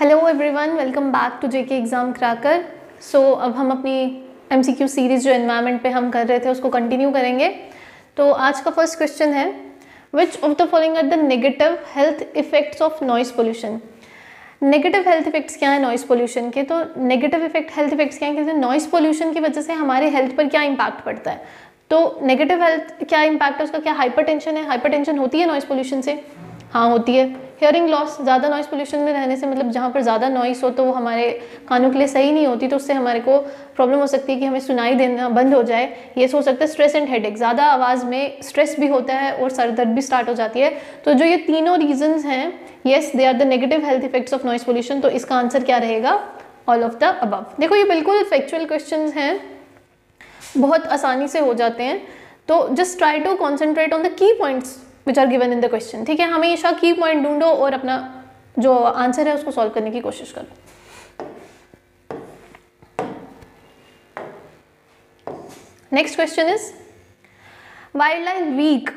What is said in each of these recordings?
Hello everyone, welcome back to JK exam cracker. अब हम अपनी एमसीक्यू सीरीज़ जो एनवायरनमेंट पे हम कर रहे थे उसको कंटिन्यू करेंगे। तो आज का फर्स्ट क्वेश्चन है, which of the following are the negative health effects of noise pollution. Negative health effects क्या है नॉइज़ पोल्यूशन के? तो नेगेटिव हेल्थ इफेक्ट्स क्या है कि नॉइज़ पोल्यूशन की वजह से हमारे हेल्थ पर क्या इम्पैक्ट पड़ता है। तो नेगेटिव हेल्थ क्या इम्पैक्ट है उसका? क्या हाइपरटेंशन है? हाइपरटेंशन होती है नॉइज़ पोल्यूशन से? हाँ होती है। हियरिंग लॉस, ज़्यादा नॉइज़ पोल्यूशन में रहने से, मतलब जहाँ पर ज़्यादा नॉइज़ हो तो वो हमारे कानों के लिए सही नहीं होती, तो उससे हमारे को प्रॉब्लम हो सकती है कि हमें सुनाई देना बंद हो जाए। ये हो सकता है स्ट्रेस एंड हेडेक, ज़्यादा आवाज़ में स्ट्रेस भी होता है और सर दर्द भी स्टार्ट हो जाती है। तो जो ये तीनों रीजंस हैं, yes they are the negative health effects of noise pollution. तो इसका आंसर क्या रहेगा? All of the above. देखो ये बिल्कुल फैक्चुअल क्वेश्चन हैं, बहुत आसानी से हो जाते हैं। तो just try to concentrate on the key points which are given in the question. ठीक है, हमेशा की पॉइंट ढूंढो और अपना जो आंसर है उसको सॉल्व करने की कोशिश करो। Next question is, wildlife week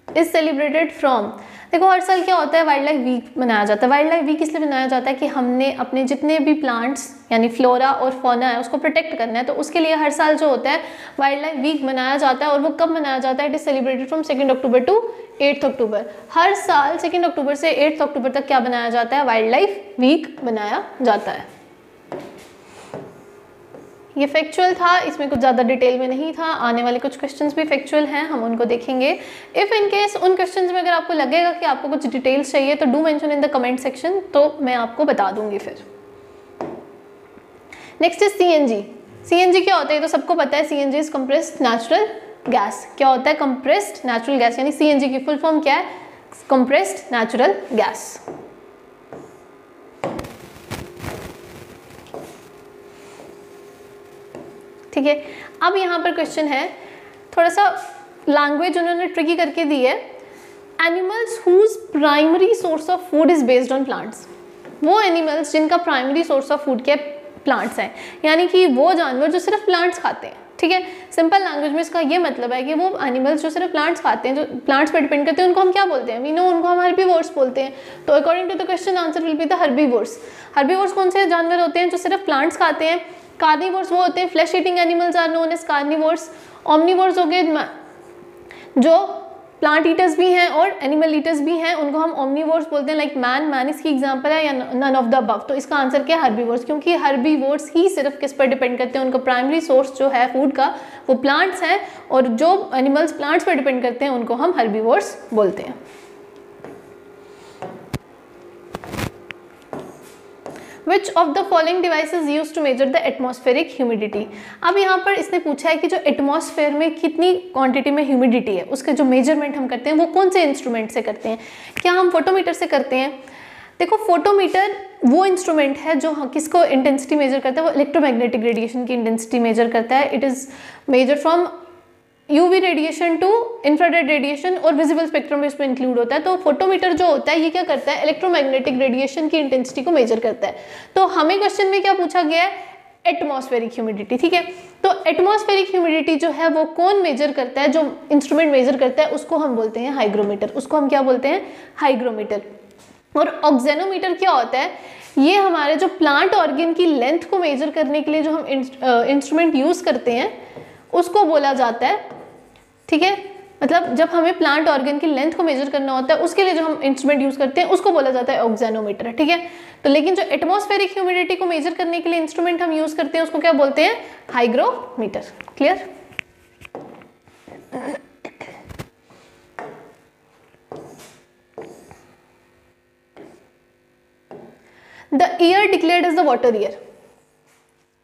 is celebrated from. देखो हर साल क्या होता है, वाइल्ड लाइफ वीक मनाया जाता है। वाइल्ड लाइफ वीक इसलिए मनाया जाता है कि हमने अपने जितने भी प्लांट्स यानी फ्लोरा और फौना है उसको प्रोटेक्ट करना है। तो उसके लिए हर साल जो होता है वाइल्ड लाइफ वीक मनाया जाता है। और वो कब मनाया जाता है? It is celebrated from 2 October to 8 October. हर साल 2 अक्टूबर से 8 अक्टूबर तक क्या बनाया जाता है? वाइल्ड लाइफ वीक बनाया जाता है। ये फैक्चुअल था, इसमें कुछ ज़्यादा डिटेल में नहीं था। आने वाले कुछ क्वेश्चंस भी फैक्चुअल हैं, हम उनको देखेंगे। इफ़ इन केस उन क्वेश्चंस में अगर आपको लगेगा कि आपको कुछ डिटेल्स चाहिए तो do mention in the comment section, तो मैं आपको बता दूंगी फिर। Next is CNG. सीएनजी क्या होता है? तो सबको पता है, CNG is compressed natural gas. क्या होता है? कंप्रेस्ड नेचुरल गैस, यानी सीएनजी की फुल फॉर्म क्या है? Compressed natural gas. ठीक है, अब यहाँ पर क्वेश्चन है, थोड़ा सा लैंग्वेज उन्होंने ट्रिकी करके दी है। Animals whose primary source of food is based on plants. वो एनिमल्स जिनका प्राइमरी सोर्स ऑफ फूड क्या प्लांट्स हैं, यानी कि वो जानवर जो सिर्फ प्लांट्स खाते हैं। ठीक है, सिंपल लैंग्वेज में इसका ये मतलब है कि वो एनिमल्स जो सिर्फ प्लांट्स खाते हैं, जो प्लांट्स पर डिपेंड करते हैं, उनको हम क्या बोलते हैं? वी नो, उनको हम हर्बीवोर्स बोलते हैं। तो according to the question answer will be the herbivores. Herbivores कौन से जानवर होते हैं? जो सिर्फ प्लांट्स खाते हैं। कार्निवोर्स वो होते हैं, flesh eating animals are known as carnivores. Omnivores हो गए जो प्लांट ईटर्स भी हैं और एनिमल ईटर्स भी हैं, उनको हम ओमनिवोर्स बोलते हैं। लाइक मैन इसकी एग्जांपल है, या नन ऑफ द अबव। तो इसका आंसर क्या है? हर्बीवोर्स, क्योंकि हर्बीवोर्स ही सिर्फ किस पर डिपेंड करते हैं? उनका प्राइमरी सोर्स जो है फूड का वो प्लांट्स हैं, और जो एनिमल्स प्लांट्स पर डिपेंड करते हैं उनको हम हर्बीवोर्स बोलते हैं। Which of the following devices used to measure the atmospheric humidity? अब यहाँ पर इसने पूछा है कि जो एटमॉस्फेयर में कितनी क्वांटिटी में ह्यूमिडिटी है उसके जो मेजरमेंट हम करते हैं वो कौन से इंस्ट्रूमेंट से करते हैं? क्या हम फोटोमीटर से करते हैं? देखो फोटोमीटर वो इंस्ट्रूमेंट है जो किसको इंटेंसिटी मेजर करता है? वो इलेक्ट्रोमैग्नेटिक रेडिएशन की इंटेंसिटी मेजर करता है। It is measure from UV radiation to infrared radiation, और विजिबल स्पेक्ट्रम भी उसमें इंक्लूड होता है। तो फोटोमीटर जो होता है ये क्या करता है? इलेक्ट्रोमैग्नेटिक रेडिएशन की इंटेंसिटी को मेजर करता है। तो हमें क्वेश्चन में क्या पूछा गया है? Atmospheric humidity. ठीक है, तो एटमॉस्फेरिक ह्यूमिडिटी जो है वो कौन मेजर करता है? जो इंस्ट्रूमेंट मेजर करता है उसको हम बोलते हैं हाइग्रोमीटर। उसको हम क्या बोलते हैं? हाइग्रोमीटर। और ऑक्सेनोमीटर क्या होता है? ये हमारे जो प्लांट ऑर्गन की लेंथ को मेजर करने के लिए जो हम इंस्ट्रूमेंट यूज करते हैं उसको बोला जाता है। ठीक है, मतलब जब हमें प्लांट ऑर्गन की लेंथ को मेजर करना होता है उसके लिए जो हम इंस्ट्रूमेंट यूज करते हैं उसको बोला जाता है ऑक्सेनोमीटर। ठीक है, तो लेकिन जो एटमॉस्फेरिक ह्यूमिडिटी को मेजर करने के लिए इंस्ट्रूमेंट हम यूज करते हैं उसको क्या बोलते हैं? Hygrometer. Clear? The year declared as the water year.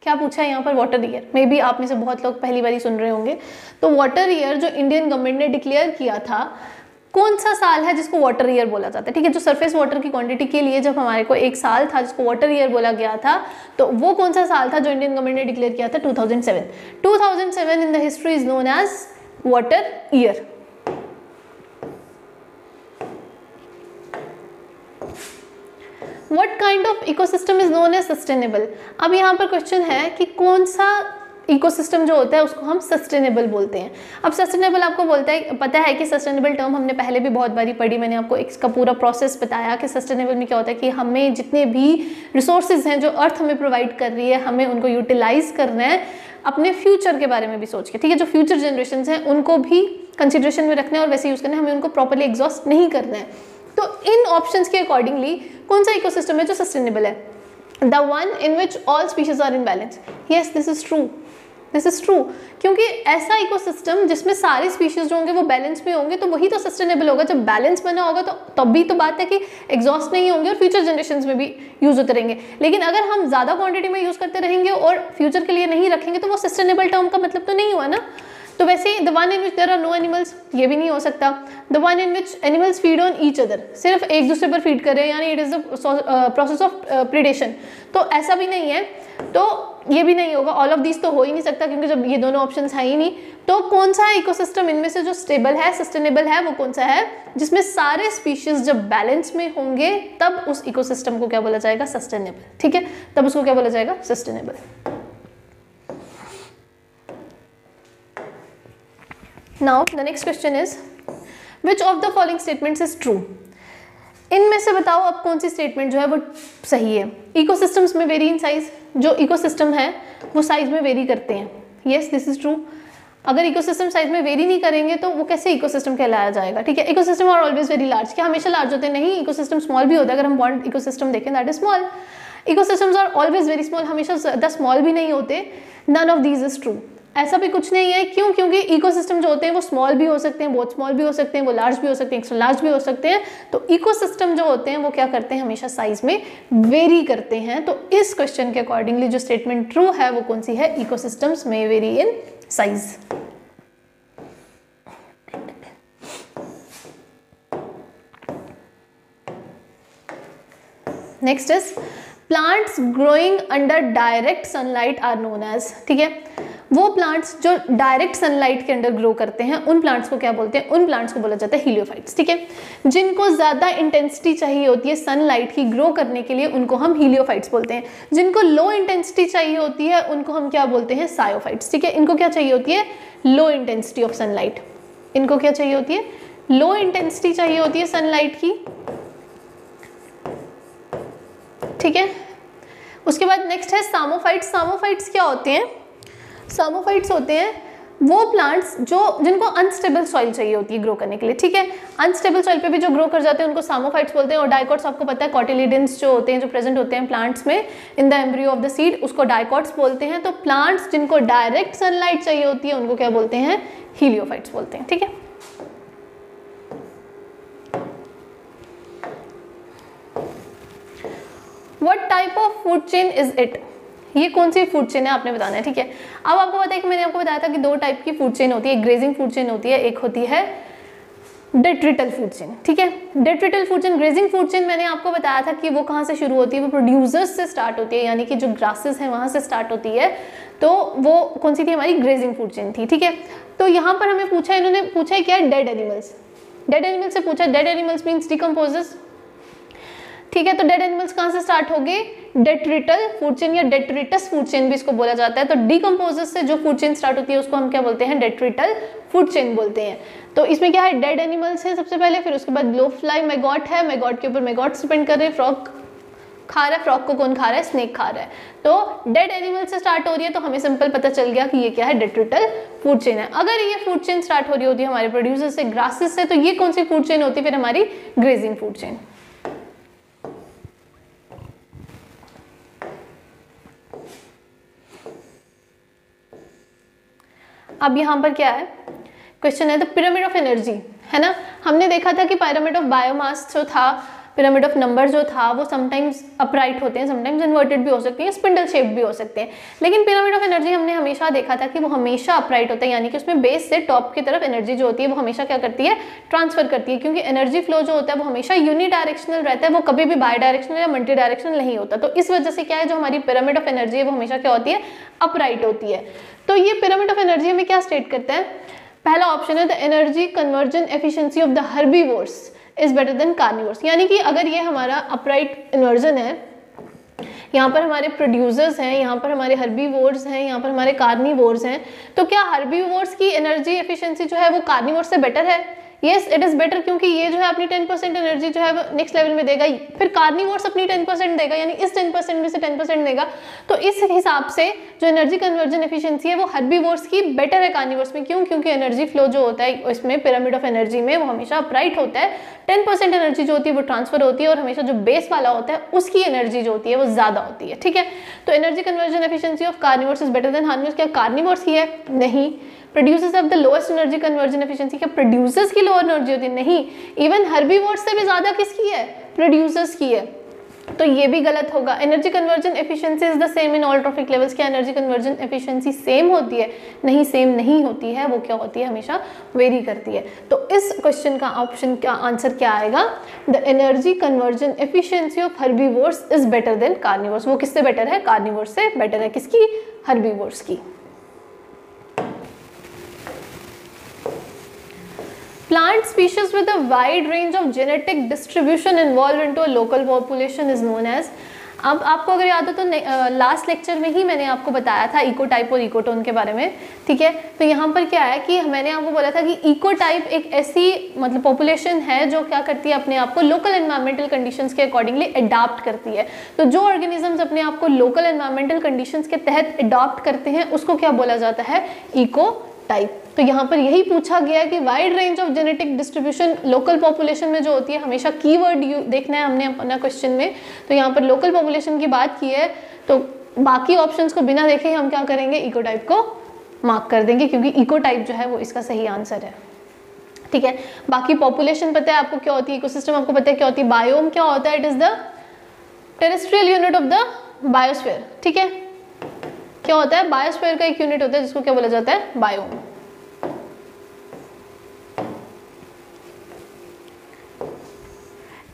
क्या पूछा है यहाँ पर? Water year. मे बी आप में से बहुत लोग पहली बार ही सुन रहे होंगे। तो वाटर ईयर जो इंडियन गवर्नमेंट ने डिक्लेयर किया था, कौन सा साल है जिसको वाटर ईयर बोला जाता है? ठीक है, जो सरफेस वाटर की क्वांटिटी के लिए जब हमारे को एक साल था जिसको वाटर ईयर बोला गया था, तो वो कौन सा साल था जो इंडियन गवर्नमेंट ने डिक्लेयर किया था? 2007। 2007 in the history is known as water year. What kind of ecosystem is known as sustainable? अब यहाँ पर क्वेश्चन है कि कौन सा इकोसिस्टम जो होता है उसको हम सस्टेनेबल बोलते हैं। अब सस्टेनेबल आपको पता है कि सस्टेनेबल टर्म हमने पहले भी बहुत बारी पढ़ी, मैंने आपको इसका पूरा प्रोसेस बताया कि सस्टेनेबल में क्या होता है कि हमें जितने भी रिसोर्सेज हैं जो अर्थ हमें प्रोवाइड कर रही है, हमें उनको यूटिलाइज करना है अपने फ्यूचर के बारे में भी सोच के, ठीक है। जो फ्यूचर जनरेशन हैं उनको भी कंसिडरेशन में रखना है और वैसे यूज़ करना है, हमें उनको प्रॉपरली एग्जॉस्ट नहीं करना है। तो इन ऑप्शंस के अकॉर्डिंगली कौन सा इकोसिस्टम है जो सस्टेनेबल है? The one in which all species are in balance. Yes, this is true, this is true, क्योंकि ऐसा इकोसिस्टम जिसमें सारे स्पीशीज जो होंगे वो बैलेंस में होंगे तो वही तो सस्टेनेबल होगा। जब बैलेंस बना होगा तो तब भी तो बात है कि एग्जॉस्ट नहीं होंगे और फ्यूचर जनरेशंस में भी यूज होते रहेंगे। लेकिन अगर हम ज़्यादा क्वांटिटी में यूज़ करते रहेंगे और फ्यूचर के लिए नहीं रखेंगे तो वो सस्टेनेबल टर्म का मतलब तो नहीं हुआ ना। तो वैसे the one in which there are no animals, ये भी नहीं हो सकता। The one in which animals feed on each other, सिर्फ एक दूसरे पर फीड कर रहे हैं, यानी it is the process of predation, तो ऐसा भी नहीं है, तो ये भी नहीं होगा। ऑल ऑफ दीज तो हो ही नहीं सकता क्योंकि जब ये दोनों ऑप्शंस है ही नहीं। तो कौन सा इकोसिस्टम इनमें से जो स्टेबल है, सस्टेनेबल है, वो कौन सा है? जिसमें सारे स्पीशीज जब बैलेंस में होंगे तब उस इकोसिस्टम को क्या बोला जाएगा? सस्टेनेबल, ठीक है, तब उसको क्या बोला जाएगा? Sustainable. Now the next question is which of the following statements is true? इनमें से बताओ अब कौन सी स्टेटमेंट जो है वो सही है। इकोसिस्टम्स में वेरी इन साइज, जो इकोसिस्टम है वो साइज में वेरी करते हैं। Yes, this is true. अगर इकोसिस्टम साइज में वेरी नहीं करेंगे तो वो कैसे इकोसिस्टम कहलाया जाएगा? ठीक है, ecosystem are always very large, क्या हमेशा लार्ज होते हैं? नहीं, इकोसिस्टम स्मॉल भी होता है। अगर हम बॉन्ड इकोसिस्टम देखें that is small. Ecosystems are always very small, हमेशा ज़्यादा स्मॉल भी नहीं होते। None of these is true, ऐसा भी कुछ नहीं है। क्यों? क्योंकि इकोसिस्टम जो होते हैं वो स्मॉल भी हो सकते हैं, बहुत स्मॉल भी हो सकते हैं, वो लार्ज भी हो सकते हैं, एक्स्ट्रा लार्ज भी हो सकते हैं। तो इकोसिस्टम जो होते हैं वो क्या करते हैं? हमेशा साइज में वेरी करते हैं। तो इस क्वेश्चन के अकॉर्डिंगली जो स्टेटमेंट ट्रू है वो कौन सी है? इकोसिस्टम्स में vary in size. Next is plants growing under direct sunlight are known as, ठीक है, वो प्लांट्स जो डायरेक्ट सनलाइट के अंडर ग्रो करते हैं उन प्लांट्स को क्या बोलते हैं? उन प्लांट्स को बोला जाता है हीलियोफाइट्स, ठीक है। जिनको ज़्यादा इंटेंसिटी चाहिए होती है सनलाइट की ग्रो करने के लिए उनको हम हीलियोफाइट्स बोलते हैं। जिनको लो इंटेंसिटी चाहिए होती है उनको हम क्या बोलते हैं? सायोफाइट्स, ठीक है। इनको क्या चाहिए होती है? Low intensity of sunlight. इनको क्या चाहिए होती है? लो इंटेंसिटी चाहिए होती है सनलाइट की, ठीक है। उसके बाद नेक्स्ट है सामोफाइट्स। सामोफाइट्स क्या होते हैं? सामोफाइट्स होते हैं वो प्लांट्स जिनको अनस्टेबल सॉइल चाहिए होती है ग्रो करने के लिए, ठीक है। अनस्टेबल सॉइल पे भी जो ग्रो कर जाते हैं उनको सामोफाइट्स बोलते हैं। और डाइकॉट्स आपको पता है कॉटिलिडेंस जो होते हैं, जो प्रेजेंट होते हैं प्लांट्स में in the embryo of the seed, उसको डाइकॉट्स बोलते हैं। तो प्लांट्स जिनको डायरेक्ट सनलाइट चाहिए होती है उनको क्या बोलते हैं? हीलियोफाइट्स बोलते हैं, ठीक है। What type of food chain is it? ये कौन सी फूड चेन है आपने बताना है, ठीक है। अब आपको पता है कि मैंने आपको बताया था कि दो टाइप की फूड चेन होती है, एक ग्रेजिंग फूड चेन होती है, एक होती है डेट्रिटल फूड चेन, ठीक है। Detrital food chain, grazing food chain मैंने आपको बताया था कि वो कहाँ से शुरू होती है? वो प्रोड्यूसर्स से स्टार्ट होती है, यानी कि जो ग्रासेस हैं वहाँ से स्टार्ट होती है। तो वो कौन सी थी? हमारी ग्रेजिंग फूड चेन थी, ठीक है। तो यहाँ पर हमें पूछा, इन्होंने पूछा है क्या? Dead animals. डेड एनिमल्स से पूछा, डेड एनिमल्स मीन्स डिकम्पोजर्स, ठीक है। तो डेड एनिमल्स कहाँ से स्टार्ट हो गए? डेट्रिटल फूड चेन या डेट्रिटस फूड चेन भी इसको बोला जाता है। तो डिकम्पोजर्स से जो फूड चेन स्टार्ट होती है उसको हम क्या बोलते हैं? डेट्रिटल फूड चेन बोलते हैं। तो इसमें क्या है? डेड एनिमल्स हैं सबसे पहले, फिर उसके बाद ग्लो फ्लाई, मैगॉट है, मैगॉट के ऊपर मैगॉट्स डिपेंड कर रहे हैं, फ्रॉग खा रहा है, फ्रॉग को कौन खा रहा है? स्नेक खा रहा है। तो डेड एनिमल से स्टार्ट हो रही है, तो हमें सिंपल पता चल गया कि ये क्या है? डेट्रिटल फूड चेन है। अगर ये फूड चेन स्टार्ट हो रही होती है हमारे प्रोड्यूसर से, ग्रासेस से, तो ये कौन सी फूड चेन होती है? फिर हमारी ग्रेजिंग फूड चेन। अब यहाँ पर क्या है? क्वेश्चन है द पिरामिड ऑफ एनर्जी, है ना। हमने देखा था कि पिरामिड ऑफ बायोमास जो था, पिरामिड ऑफ नंबर जो था, वो समटाइम्स अपराइट होते हैं, समटाइम्स इन्वर्टेड भी हो सकते हैं, स्पिंडल शेप भी हो सकते हैं। लेकिन पिरामिड ऑफ एनर्जी हमने हमेशा देखा था कि वो हमेशा अपराइट होता है, यानी कि उसमें बेस से टॉप की तरफ एनर्जी जो होती है वो हमेशा क्या करती है? ट्रांसफर करती है, क्योंकि एनर्जी फ्लो जो होता है वो हमेशा यूनिडायरेक्शनल रहता है, वो कभी भी बाई डायरेक्शनल या मल्टी डायरेक्शनल नहीं होता। तो इस वजह से क्या है, जो हमारी पिरामिड ऑफ एनर्जी है वो हमेशा क्या होती है? अपराइट होती है। तो ये पिरामिड ऑफ एनर्जी हमें क्या स्टेट करता है? पहला ऑप्शन है the energy conversion efficiency of the herbivores is better then carnivores, यानी कि अगर ये हमारा अपराइट इन्वर्जन है, यहाँ पर हमारे प्रोड्यूसर्स हैं, यहाँ पर हमारे हर्बीवोर्स हैं, यहाँ पर हमारे कार्निवोर्स हैं। तो क्या हर्बीवोर्स की एनर्जी एफिशिएंसी जो है वो कार्निवोर्स से बेटर है? यस, इट इज़ बेटर, क्योंकि ये जो है अपनी 10% एनर्जी जो है वो नेक्स्ट लेवल में देगा, फिर कार्निवोर्स अपनी 10% देगा, यानी इस 10% में से 10% देगा। तो इस हिसाब से जो एनर्जी कन्वर्जन एफिशिएंसी है वो हर्बीवोर्स की बेटर है कार्निवोर्स में। क्यों? क्योंकि एनर्जी फ्लो जो होता है इसमें पिरामिड ऑफ एनर्जी में वो हमेशा अपराइट होता है। 10% एनर्जी जो होती है वो ट्रांसफर होती है और हमेशा जो बेस वाला होता है उसकी एनर्जी जो होती है वो ज़्यादा होती है। ठीक है, तो energy conversion efficiency of carnivores is better than herbivores. क्या कार्निवोर्स की है? नहीं। Producers of the lowest energy conversion efficiency, क्या प्रोड्यूसर्स की लोअर एनर्जी होती है? नहीं। इवन हर्बीवोर्स से भी ज़्यादा किसकी है? प्रोड्यूसर्स की है। तो ये भी गलत होगा। Energy conversion efficiency is the same in all trophic levels. क्या एनर्जी कन्वर्जन एफिशिएंसी सेम होती है? नहीं, सेम नहीं होती है। वो क्या होती है? हमेशा वेरी करती है। तो इस क्वेश्चन का ऑप्शन का आंसर क्या आएगा? The energy conversion efficiency of herbivores is better then carnivores. वो किससे बेटर है? कार्निवोर्स से बेटर है। किसकी? हर्बीवोर्स की। Plant species with a wide range of genetic distribution involved into a local population is known as। अब आपको अगर याद हो तो लास्ट लेक्चर में ही मैंने आपको बताया था इकोटाइप और इकोटोन के बारे में। ठीक है, तो यहाँ पर क्या है कि मैंने आपको बोला था कि इकोटाइप एक ऐसी मतलब पॉपुलेशन है जो क्या करती है, अपने आप को लोकल एनवायरमेंटल कंडीशंस के अकॉर्डिंगली अडॉप्ट करती है। तो जो ऑर्गेनिजम्स अपने आप को लोकल एनवायरमेंटल कंडीशंस के तहत अडॉप्ट करते हैं उसको क्या बोला जाता है? इकोटाइप। तो यहाँ पर यही पूछा गया है कि wide range of genetic distribution local population में जो होती है, हमेशा कीवर्ड देखना है हमने अपना क्वेश्चन में। तो यहाँ पर लोकल पॉपुलेशन की बात की है, तो बाकी ऑप्शंस को बिना देखे हम क्या करेंगे? इकोटाइप को मार्क कर देंगे, क्योंकि इकोटाइप जो है वो इसका सही आंसर है। ठीक है, बाकी पॉपुलेशन पता है आपको क्या होती है, इकोसिस्टम आपको पता है क्या होती है, बायोम क्या होता है? It is the terrestrial unit of the biosphere. ठीक है, क्या होता है? बायोस्फीयर का एक यूनिट होता है जिसको क्या बोला जाता है? Biome.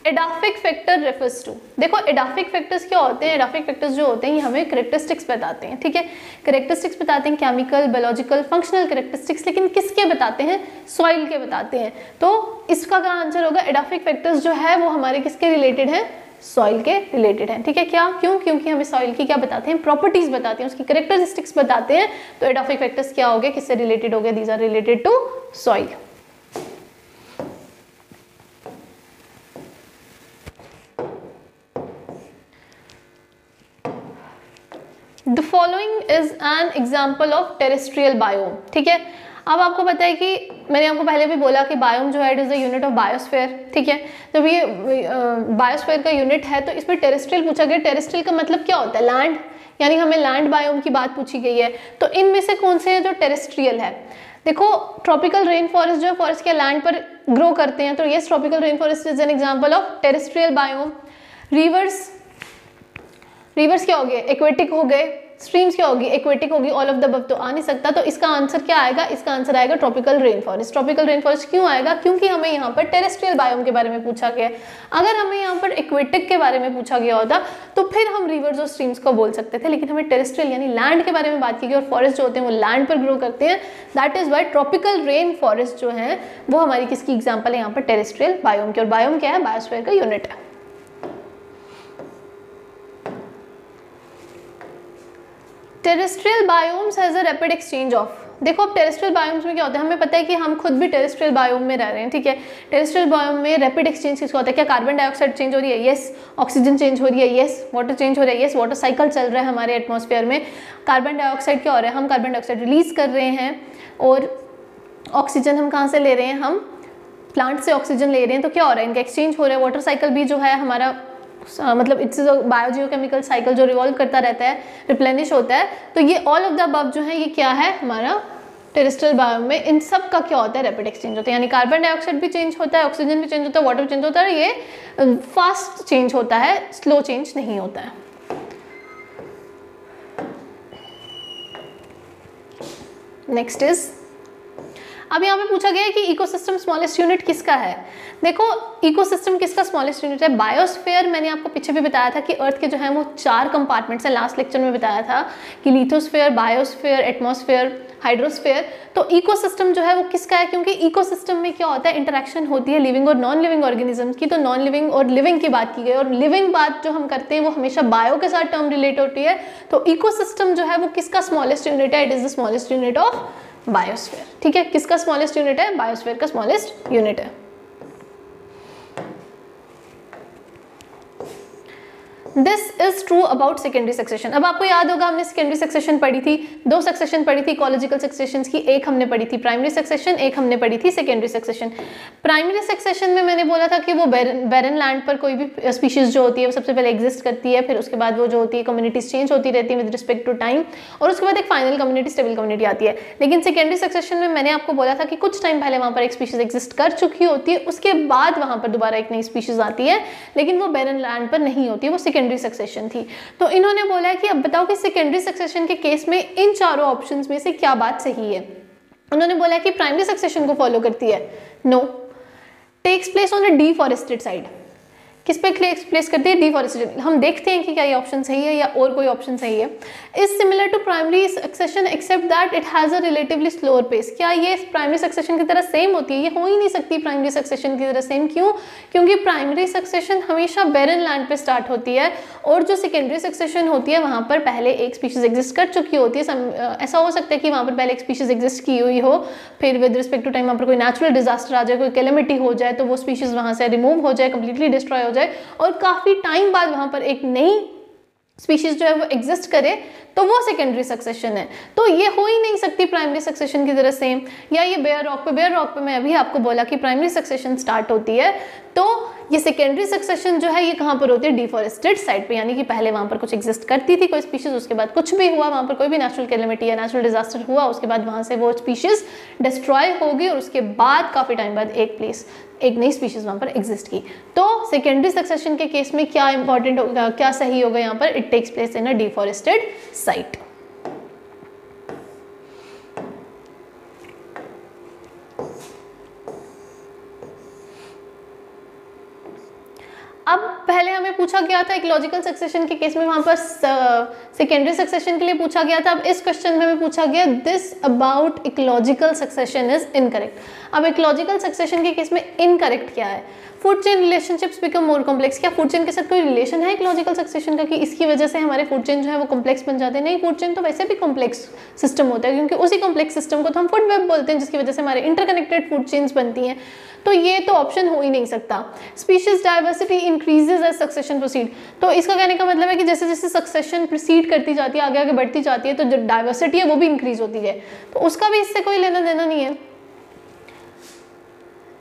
Edaphic factor refers to. देखो एडाफिक फैक्टर्स क्या होते हैं? एडाफिक फैक्टर्स जो होते हैं ये हमें कैरेक्टरिस्टिक्स बताते हैं। ठीक है, कैरेक्टरिस्टिक्स बताते हैं, केमिकल, बायोलॉजिकल, फंक्शनल कैरेक्टरिस्टिक्स, लेकिन किसके बताते हैं? सॉइल के बताते हैं। तो इसका क्या आंसर होगा? एडाफिक फैक्टर्स जो है वो हमारे किसके रिलेटेड हैं? सॉइल के रिलेटेड हैं। ठीक है, क्या? क्यों? क्योंकि हमें सॉइल की क्या बताते हैं? प्रॉपर्टीज बताते हैं, उसकी कैरेक्टरिस्टिक्स बताते हैं। तो एडाफिक फैक्टर्स क्या हो गए? किससे रिलेटेड हो गए? These are related to soil. The following is an example of terrestrial biome. ठीक है, अब आपको पता है कि मैंने आपको पहले भी बोला कि बायोम जो है it is the unit of biosphere. ठीक है, जब ये बायोस्फीयर का यूनिट है तो इसमें टेरेस्ट्रियल पूछा गया। टेरेस्ट्रियल का मतलब क्या होता है? लैंड, यानी हमें लैंड बायोम की बात पूछी गई है। तो इनमें से कौन से हैं जो टेरेस्ट्रियल है? देखो ट्रॉपिकल रेन फॉरेस्ट जो है फॉरेस्ट के लैंड पर ग्रो करते हैं, तो ये tropical rain forest is an example of terrestrial biome. Reverse, reverse क्या हो गए? एक्वेटिक हो गए। स्ट्रीम्स क्या होगी? एक्वेटिक होगी। ऑल ऑफ द अबव तो आ नहीं सकता, तो इसका आंसर क्या आएगा? इसका आंसर आएगा tropical rain forest. Tropical rain forest क्यों आएगा? क्योंकि हमें यहाँ पर टेरेस्ट्रियल बायोम के बारे में पूछा गया। अगर हमें यहाँ पर एक्वेटिक के बारे में पूछा गया होता तो फिर हम रिवर्स और स्ट्रीम्स को बोल सकते थे, लेकिन हमें टेरेस्ट्रियल यानी लैंड के बारे में बात की गई और फॉरेस्ट जो होते हैं वो लैंड पर ग्रो करते हैं। That is why tropical rain forest जो है वो हमारी किसकी एग्जाम्पल है? यहाँ पर टेरेस्ट्रियल बायोम की। और बायोम क्या है? बायोस्फीयर का यूनिट है। Terrestrial biomes has a rapid exchange of. देखो अब टेरेस्ट्रियल बायोम्स में क्या होता है? हमें पता है कि हम खुद भी टेरेस्ट्रियल बायोम में रह रहे हैं। ठीक है, टेरेस्ट्रियल बायोम में रैपिड एक्सचेंज किसका होता है? क्या कार्बन डाइऑक्साइड चेंज हो रही है? यस। ऑक्सीजन चेंज हो रही है? यस। वाटर चेंज हो रहा है? यस। वाटर साइकिल चल रहा है हमारे एटमॉस्फेयर में। कार्बन डाइऑक्साइड क्या हो रहा है? हम कार्बन डाइऑक्साइड रिलीज कर रहे हैं और ऑक्सीजन हम कहाँ से ले रहे हैं? हम प्लांट से ऑक्सीजन ले रहे हैं। तो क्या हो रहा है? इनका एक्सचेंज हो रहा है। वाटर साइकिल भी जो है हमारा मतलब इट्स बायोजियोकेमिकल साइकिल जो रिवॉल्व करता रहता है, रिप्लेनिश होता है। तो ये ऑल ऑफ द अबव जो है ये क्या है? हमारा टेरेस्ट्रियल बायोम में इन सब का क्या होता है? रैपिड एक्सचेंज होता है। यानी कार्बन डाइऑक्साइड भी चेंज होता है, ऑक्सीजन भी चेंज होता है, वाटर भी चेंज होता है। ये फास्ट चेंज होता है, स्लो चेंज नहीं होता है। नेक्स्ट इज, अब यहाँ पे पूछा गया है कि इकोसिस्टम स्मॉलेस्ट यूनिट किसका है? देखो इकोसिस्टम किसका स्मॉलेस्ट यूनिट है? बायोस्फीयर। मैंने आपको पीछे भी बताया था कि अर्थ के जो है वो 4 कंपार्टमेंट्स हैं। लास्ट लेक्चर में बताया था कि लिथोस्फीयर, बायोस्फीयर, एटमॉस्फेयर, हाइड्रोस्फीयर। तो इकोसिस्टम जो है वो किसका है, क्योंकि इकोसिस्टम में क्या होता है, इंटरेक्शन होती है लिविंग और नॉन लिविंग ऑर्गेनिज्म की। तो नॉन लिविंग और लिविंग की बात की गई, और लिविंग बात जो हम करते हैं वो हमेशा बायो के साथ टर्म रिलेट होती है। तो इकोसिस्टम जो है वो किसका स्मॉलेस्ट यूनिट है, it is the smallest unit of biosphere. ठीक है, किसका स्मॉलेस्ट यूनिट है, बायोस्फीयर का स्मॉलेस्ट यूनिट है। This is true about secondary succession. अब आपको याद होगा हमने सेकेंडरी सक्सेशन पढ़ी थी, 2 सक्सेशन पढ़ी थी इकोलॉजिकल सक्सेशन की, एक हमने पढ़ी थी प्राइमरी सक्सेशन, एक हमने पढ़ी थी सेकेंडरी सक्सेशन। प्राइमरी सक्सेशन में मैंने बोला था कि वो बैरन लैंड पर कोई भी स्पीशीज जो होती है वो सबसे पहले एग्जिस्ट करती है, फिर उसके बाद वो जो होती है कम्युनिटीज चेंज होती रहती है विद रिस्पेक्ट टू टाइम, और उसके बाद एक फाइनल कम्युनिटी, स्टेबल कम्युनिटी आती है। लेकिन सेकेंडरी सक्सेशन में मैंने आपको बोला था कि कुछ टाइम पहले वहाँ पर एक स्पीशीज एग्जिस्ट कर चुकी होती है, उसके बाद वहाँ पर दोबारा एक नई स्पीशीज आती है, लेकिन वो बैरन लैंड पर नहीं होती है, वो सेकेंडरी सक्सेशन थी। तो इन्होंने बोला है कि अब बताओ कि सेकेंडरी सक्सेशन के केस में इन चारों ऑप्शंस में से क्या बात सही है। उन्होंने बोला है कि प्राइमरी सक्सेशन को फॉलो करती है, no, takes place on a deforested side. किस पे प्लेस करती है, डिफॉरेस्टेशन। हम देखते हैं कि क्या ये ऑप्शन सही है या और कोई ऑप्शन सही है। Is similar to primary succession except that it has a relatively slower pace. क्या ये प्राइमरी सक्सेशन की तरह सेम होती है, ये हो ही नहीं सकती प्राइमरी सक्सेशन की तरह सेम। क्यों, क्योंकि प्राइमरी सक्सेशन हमेशा बैरन लैंड पे स्टार्ट होती है, और जो सेकेंडरी सक्सेशन होती है वहाँ पर पहले एक स्पीशीज एग्जिस्ट कर चुकी होती है। ऐसा हो सकता है कि वहाँ पर पहले एक स्पीशीज एग्जिस्ट की हुई हो, फिर विद रिस्पेक्ट टू टाइम वहाँ पर कोई नेचुरल डिजास्टर आ जाए, कोई कैलेमिटी हो जाए, तो वो स्पीशीज वहाँ से रिमूव हो जाए, कंप्लीटली डिस्ट्रॉय हो जाए, और काफी टाइम बाद वहां पर एक नई स्पीशीज जो है वो एग्जिस्ट करे, तो वो सेकेंडरी सक्सेशन है। तो ये हो ही नहीं सकती प्राइमरी सक्सेशन की तरह सेम। या ये बेयर रॉक पे मैं अभी आपको बोला कि प्राइमरी सक्सेशन स्टार्ट होती है, तो ये सेकेंडरी सक्सेशन जो है ये कहाँ पर होती है, डिफॉरेस्टेड साइड पे, यानी कि पहले वहाँ पर कुछ एग्जिस्ट करती थी कोई स्पीशीज, उसके बाद कुछ भी हुआ, वहाँ पर कोई भी नेचुरल कैलेमिटी या नेचुरल डिजास्टर हुआ, उसके बाद वहाँ से वो स्पीशीज डिस्ट्रॉय होगी, और उसके बाद काफ़ी टाइम बाद एक नई स्पीशीज वहाँ पर एग्जिस्ट की। तो सेकेंडरी सक्सेशन के केस में क्या इंपॉर्टेंट होगा, क्या सही होगा यहाँ पर, it takes place in a deforested site. अब पहले हमें पूछा गया था इकोलॉजिकल सक्सेशन के केस में, वहां पर सेकेंडरी सक्सेशन के लिए पूछा गया था। अब इस क्वेश्चन में हमें पूछा गया this about ecological succession is incorrect. अब इकोलॉजिकल सक्सेशन के केस में इनकरेक्ट क्या है, food chain relationships become more complex. क्या फूड चेन के साथ कोई रिलेशन है इकोलॉजिकल सक्सेशन का कि इसकी वजह से हमारे फूड चेन जो है वो कॉम्प्लेक्स बन जाते हैं? नहीं, फूड चेन तो वैसे भी कॉम्प्लेक्स सिस्टम होता है, क्योंकि उसी कॉम्प्लेक्स सिस्टम को तो हम फूड वेब बोलते हैं, जिसकी वजह से हमारे इंटरकनेक्टेड फूड चेन्स बनती हैं। तो ये तो ऑप्शन हो ही नहीं सकता। Species diversity increases as succession proceed. तो इसका कहने का मतलब है कि जैसे जैसे सक्सेशन प्रोसीड करती जाती है, आगे आगे बढ़ती जाती है, तो जो डाइवर्सिटी है वो भी इंक्रीज होती है, तो उसका भी इससे कोई लेना देना नहीं है।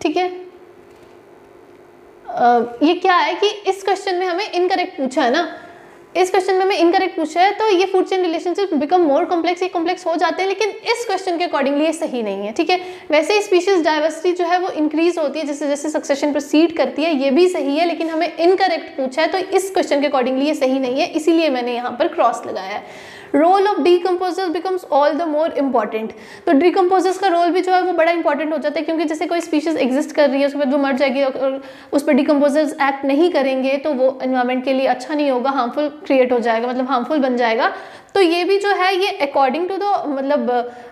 ठीक है, ये क्या है कि इस क्वेश्चन में हमें इनकरेक्ट पूछा है ना, इस क्वेश्चन में हमें इनकरेक्ट पूछा है, तो ये food chain relationship become more complex, ये कॉम्प्लेक्स हो जाते हैं, लेकिन इस क्वेश्चन के अकॉर्डिंगली ये सही नहीं है। ठीक है, वैसे ही स्पीशीज डाइवर्सिटी जो है वो इंक्रीज होती है जैसे जैसे सक्सेशन प्रोसीड करती है, ये भी सही है, लेकिन हमें इनकरेक्ट पूछा है, तो इस क्वेश्चन के अकॉर्डिंगली ये सही नहीं है, इसीलिए मैंने यहाँ पर क्रॉस लगाया है। Role of decomposers becomes all the more important. तो डीकम्पोजर्स का रोल भी जो है वो बड़ा इंपॉर्टेंट हो जाता है, क्योंकि जैसे कोई स्पीशीज एग्जिस्ट कर रही है, उसके बाद वो मर जाएगी और उस पर डीकम्पोजर्स एक्ट नहीं करेंगे, तो वो एनवायरनमेंट के लिए अच्छा नहीं होगा, हार्मफुल क्रिएट हो जाएगा, मतलब हार्मफुल बन जाएगा। तो ये भी जो है ये अकॉर्डिंग टू द मतलब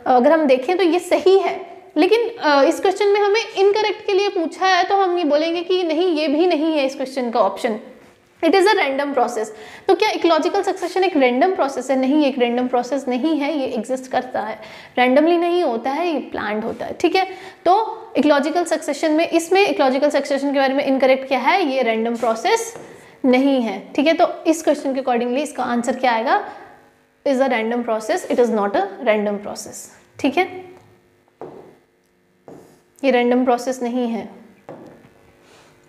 अगर हम देखें तो ये सही है, लेकिन इस क्वेश्चन में हमें इनकरेक्ट के लिए पूछा है, तो हम ये बोलेंगे कि नहीं, ये भी नहीं है इस क्वेश्चन का option. It is a random process. तो क्या इकोलॉजिकल सक्सेशन एक रैंडम प्रोसेस है? नहीं, एक रैंडम प्रोसेस नहीं है, ये एग्जिस्ट करता है, रैंडमली नहीं होता है, ये प्लान्ड होता है। ठीक है, तो इकोलॉजिकल सक्सेशन में, इसमें इकोलॉजिकल सक्सेशन के बारे में इनकरेक्ट क्या है, ये रैंडम प्रोसेस नहीं है। ठीक है, तो इस क्वेश्चन के अकॉर्डिंगली इसका आंसर क्या आएगा, is a random process, it is not a random process. ठीक है, ये रैंडम प्रोसेस नहीं है।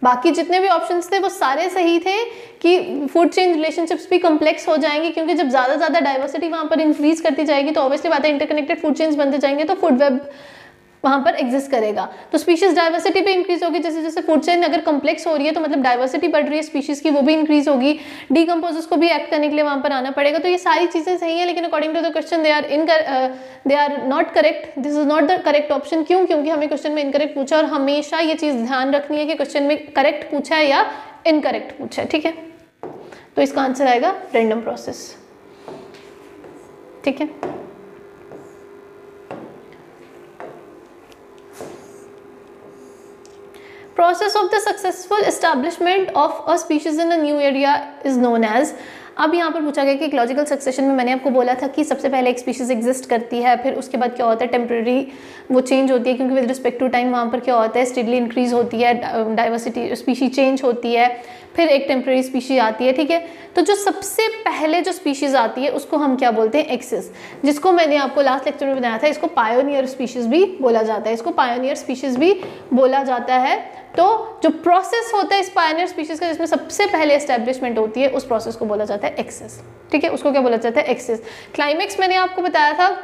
बाकी जितने भी ऑप्शंस थे वो सारे सही थे कि फूड चेन रिलेशनशिप्स भी कॉम्प्लेक्स हो जाएंगे, क्योंकि जब ज़्यादा डाइवर्सिटी वहाँ पर इंक्रीज करती जाएगी तो ऑब्वियसली बात है इंटरकनेक्टेड फूड चेन्स बनते जाएंगे, तो फूड वेब वहाँ पर एग्जिस्ट करेगा। तो स्पीशीज डाइवर्सिटी भी इंक्रीज होगी, जैसे जैसे फूड चेन अगर कॉम्प्लेक्स हो रही है तो मतलब डाइवर्सिटी बढ़ रही है स्पीशीज की, वो भी इंक्रीज होगी, डीकम्पोजर्स को भी एक्ट करने के लिए वहाँ पर आना पड़ेगा। तो ये सारी चीज़ें सही है, लेकिन according to the question they are not correct, this is not the correct option. क्यों? क्योंकि हमें क्वेश्चन में इनकरेक्ट पूछा, और हमेशा ये चीज़ ध्यान रखनी है कि क्वेश्चन में करेक्ट पूछा है या इनकरेक्ट पूछा है। ठीक है, तो इसका आंसर आएगा रैंडम प्रोसेस। ठीक है, process of the successful establishment of a species in a new area is known as. अब यहाँ पर पूछा गया कि इकोलॉजिकल सक्सेशन में मैंने आपको बोला था कि सबसे पहले एक स्पीशीज एग्जिस्ट करती है, फिर उसके बाद क्या होता है टेम्प्रेरी वो चेंज होती है, क्योंकि विद रिस्पेक्ट टू टाइम वहाँ पर क्या होता है स्टेडली इंक्रीज होती है, डाइवर्सिटी स्पीशी चेंज होती है, फिर एक टेम्प्रेरी स्पीशी आती है, ठीक है। तो जो सबसे पहले जो स्पीशीज आती है उसको हम क्या बोलते हैं, एक्सिस, जिसको मैंने आपको लास्ट लेक्चर में बताया था, इसको पायोनियर स्पीशीज भी बोला जाता है, इसको पायोनियर स्पीशीज भी बोला जाता है। तो जो प्रोसेस होता है इस पायोनियर स्पीशीज का जिसमें सबसे पहले एस्टैब्लिशमेंट होती है उस प्रोसेस को बोला जाता है एक्सिस, ठीक है, उसको क्या बोला जाता है, एक्सिस। क्लाइमेक्स मैंने आपको बताया था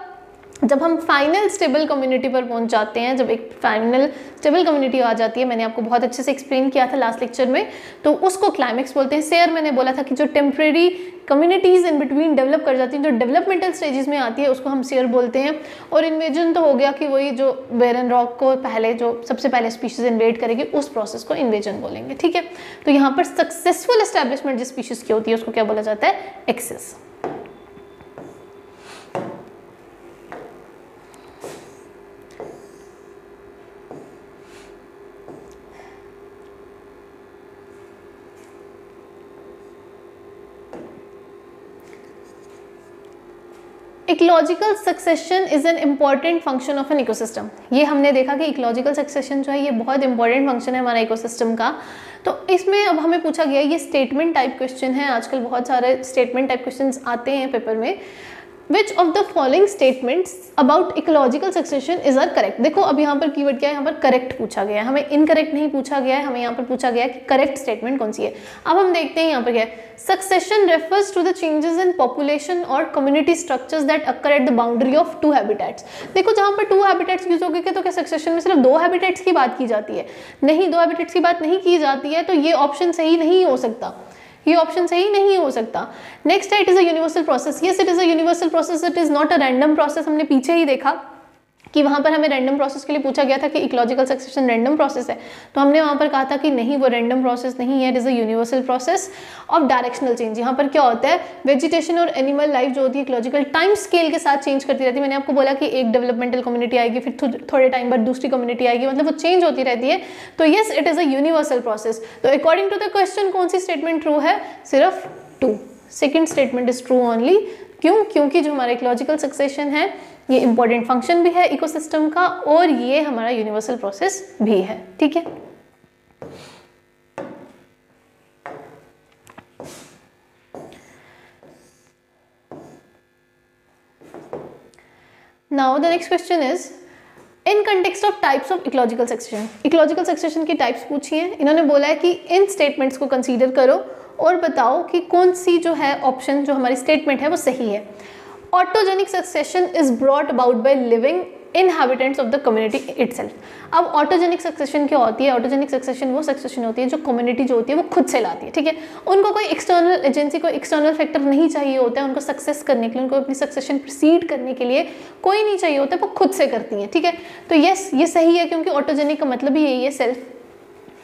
जब हम फाइनल स्टेबल कम्युनिटी पर पहुंच जाते हैं, जब एक फाइनल स्टेबल कम्युनिटी आ जाती है, मैंने आपको बहुत अच्छे से एक्सप्लेन किया था लास्ट लेक्चर में, तो उसको क्लाइमेक्स बोलते हैं। शेयर मैंने बोला था कि जो temporary communities in between develop कर जाती हैं, जो डेवलपमेंटल स्टेजेस में आती है उसको हम शेयर बोलते हैं। और इन्वेजन तो हो गया कि वही जो बेरन रॉक को पहले जो सबसे पहले स्पीशीज इन्वेड करेगी उस प्रोसेस को इन्वेजन बोलेंगे, ठीक है। तो यहाँ पर सक्सेसफुल एस्टैब्लिशमेंट जिस स्पीशीज की होती है उसको क्या बोला जाता है, axis. Ecological succession is an important function of an ecosystem. ये हमने देखा कि इकोलॉजिकल सक्सेशन जो है ये बहुत इंपॉर्टेंट फंक्शन है हमारा इकोसिस्टम का। तो इसमें अब हमें पूछा गया, ये स्टेटमेंट टाइप क्वेश्चन है, आजकल बहुत सारे स्टेटमेंट टाइप क्वेश्चन आते हैं पेपर में। Which of the following statements about ecological succession is are correct? देखो अब यहाँ पर कीवर्ड क्या है, यहाँ पर करेक्ट पूछा गया है, हमें इनकरेक्ट नहीं पूछा गया है, हमें यहाँ पर पूछा गया है कि करेक्ट स्टेटमेंट कौन सी है। अब हम देखते हैं यहाँ पर क्या है, succession refers to the changes in population और community structures that occur at the boundary of two habitats. देखो जहाँ पर टू हैबिटेट्स यूज हो गए तो क्या सक्सेशन में सिर्फ दो हैबिटेट्स की बात की जाती है? नहीं, दो हैबिटेट्स की बात नहीं की जाती है, तो ये ऑप्शन सही नहीं हो सकता, ये ऑप्शन सही नहीं हो सकता। नेक्स्ट है, it is a universal process. Yes, it is a universal process, it is not a random process. हमने पीछे ही देखा कि वहाँ पर हमें रैंडम प्रोसेस के लिए पूछा गया था कि इकोलॉजिकल सक्सेशन रैंडम प्रोसेस है, तो हमने वहाँ पर कहा था कि नहीं, वो रैंडम प्रोसेस नहीं है, it is a universal process of directional change. यहाँ पर क्या होता है, वेजिटेशन और एनिमल लाइफ जो होती है इकोलॉजिकल टाइम स्केल के साथ चेंज करती रहती है। मैंने आपको बोला कि एक डेवलपमेंटल कम्युनिटी आएगी, फिर थोड़े टाइम बाद दूसरी कम्युनिटी आएगी, मतलब वो चेंज होती रहती है। तो yes, it is a universal process. तो अकॉर्डिंग टू द क्वेश्चन कौन सी स्टेटमेंट ट्रू है, सिर्फ two, second statement is true only. क्यों? क्योंकि जो हमारा इकोलॉजिकल सक्सेशन है ये इंपॉर्टेंट फंक्शन भी है इकोसिस्टम का और ये हमारा यूनिवर्सल प्रोसेस भी है, ठीक है। Now the next question is in context of types of ecological succession. Ecological succession की टाइप्स पूछी है, इन्होंने बोला है कि इन स्टेटमेंट्स को कंसीडर करो और बताओ कि कौन सी जो है ऑप्शन जो हमारी स्टेटमेंट है वो सही है। Autogenic succession is brought about by living inhabitants of the community itself. अब ऑटोजेनिक सक्सेशन क्या होती है? ऑटोजेनिक सक्सेशन वो सक्सेशन होती है जो कम्युनिटी जो होती है वो खुद से लाती है, ठीक है। उनको कोई एक्सटर्नल एजेंसी, कोई एक्सटर्नल फैक्टर नहीं चाहिए होता है उनको सक्सेस करने के लिए, उनको अपनी सक्सेशन प्रोसीड करने के लिए कोई नहीं चाहिए होता है, वो खुद से करती हैं, ठीक है। तो यस, ये सही है क्योंकि ऑटोजेनिक का मतलब ही यही है, सेल्फ।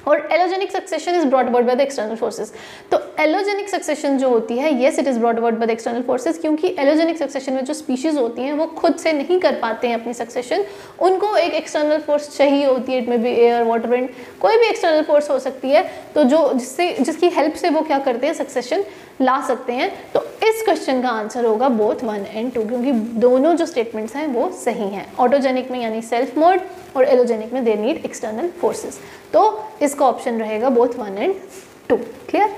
और allogenic succession is brought about by the external forces. तो एलोजेनिक सक्सेशन जो होती है, yes it is brought about by the external forces, क्योंकि एलोजेनिक सक्सेशन में जो स्पीशीज होती हैं वो खुद से नहीं कर पाते हैं अपनी सक्सेशन, उनको एक एक्सटर्नल फोर्स चाहिए होती है। इट में भी एयर, वाटर, विंड, कोई भी एक्सटर्नल फोर्स हो सकती है, तो जो जिसकी हेल्प से वो क्या करते हैं, सक्सेशन ला सकते हैं। तो इस क्वेश्चन का आंसर होगा बोथ 1 and 2, क्योंकि दोनों जो स्टेटमेंट्स हैं वो सही हैं। ऑटोजेनिक में यानी सेल्फ मोड और एलोजेनिक में दे नीड एक्सटर्नल फोर्सेस। तो इसका ऑप्शन रहेगा both 1 and 2। Clear?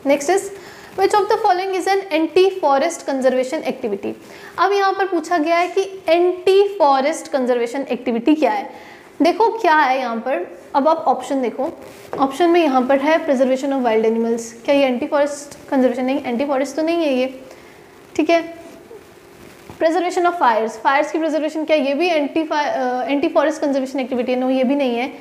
Next is which of the following is an anti forest conservation activity. अब यहाँ पर पूछा गया है कि एंटी फॉरेस्ट कंजर्वेशन एक्टिविटी क्या है। देखो क्या है यहाँ पर, अब आप ऑप्शन देखो, ऑप्शन में यहाँ पर है प्रिजर्वेशन ऑफ वाइल्ड एनिमल्स। क्या ये एंटी फॉरेस्ट कंजर्वेशन? नहीं, एंटी फॉरेस्ट तो नहीं है ये, ठीक है। प्रिजर्वेशन ऑफ फायर्स, फायर्स की प्रिजर्वेशन, क्या ये भी एंटी फॉरेस्ट कंजर्वेशन एक्टिविटी है? नो, ये भी नहीं है।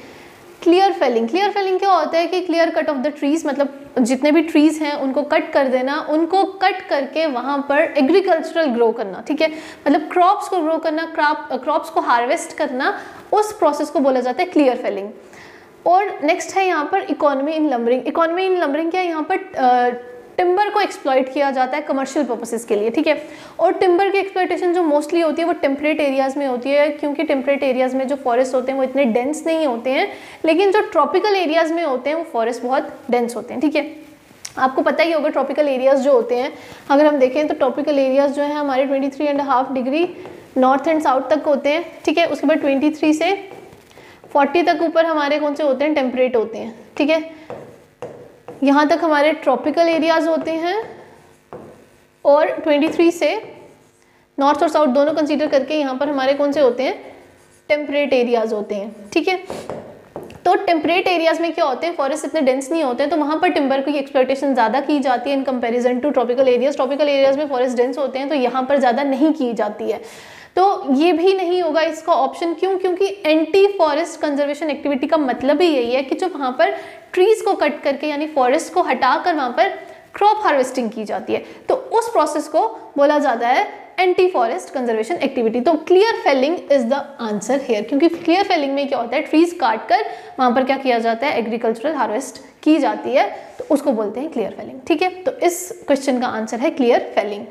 क्लियर फेलिंग, क्लियर फेलिंग क्या होता है कि clear cut off the trees, मतलब जितने भी ट्रीज हैं उनको कट कर देना, उनको कट करके वहाँ पर एग्रीकल्चरल ग्रो करना, ठीक है, मतलब क्रॉप्स को ग्रो करना, क्रॉप्स को हार्वेस्ट करना, उस प्रोसेस को बोला जाता है क्लियर फेलिंग। और नेक्स्ट है यहाँ पर economy in lumbering. Economy in lumbering क्या है? यहाँ पर टिम्बर को एक्सप्लॉइट किया जाता है कमर्शियल पर्पसेस के लिए, ठीक है। और टिम्बर की एक्सप्लॉइटेशन जो मोस्टली होती है वो टेम्परेट एरियाज़ में होती है, क्योंकि टेम्परेट एरियाज़ में जो फॉरेस्ट होते हैं वो इतने डेंस नहीं होते हैं, लेकिन जो ट्रॉपिकल एरियाज़ में होते हैं वो फॉरेस्ट बहुत डेंस होते हैं, ठीक है। आपको पता ही होगा ट्रॉपिकल एरियाज़ जो होते हैं, अगर हम देखें तो ट्रॉपिकल एरियाज़ जो है हमारे 23.5 डिग्री नॉर्थ एंड साउथ तक होते हैं, ठीक है। उसके बाद 23 से 40 तक ऊपर हमारे कौन से होते हैं, टेम्परेट होते हैं, ठीक है। यहाँ तक हमारे ट्रॉपिकल एरियाज़ होते हैं, और 23 से नॉर्थ और साउथ दोनों कंसीडर करके यहाँ पर हमारे कौन से होते हैं, टेम्परेट एरियाज़ होते हैं, ठीक है। तो टेम्परेट एरियाज़ में क्या होते हैं, फॉरेस्ट इतने डेंस नहीं होते हैं, तो वहाँ पर टिम्बर की एक्सप्लॉइटेशन ज़्यादा की जाती है in comparison to tropical areas. Tropical areas में फॉरेस्ट डेंस होते हैं तो यहाँ पर ज़्यादा नहीं की जाती है। तो ये भी नहीं होगा इसका ऑप्शन, क्यों, क्योंकि एंटी फॉरेस्ट कंजर्वेशन एक्टिविटी का मतलब ही यही है कि जो वहाँ पर ट्रीज़ को कट करके यानी फॉरेस्ट को हटाकर वहाँ पर क्रॉप हार्वेस्टिंग की जाती है, तो उस प्रोसेस को बोला जाता है एंटी फॉरेस्ट कंजर्वेशन एक्टिविटी। तो clear felling is the answer here, क्योंकि क्लियर फेलिंग में क्या होता है, ट्रीज काट कर वहाँ पर क्या किया जाता है, एग्रीकल्चरल हार्वेस्ट की जाती है, तो उसको बोलते हैं क्लियर फेलिंग, ठीक है। तो इस क्वेश्चन का आंसर है clear felling.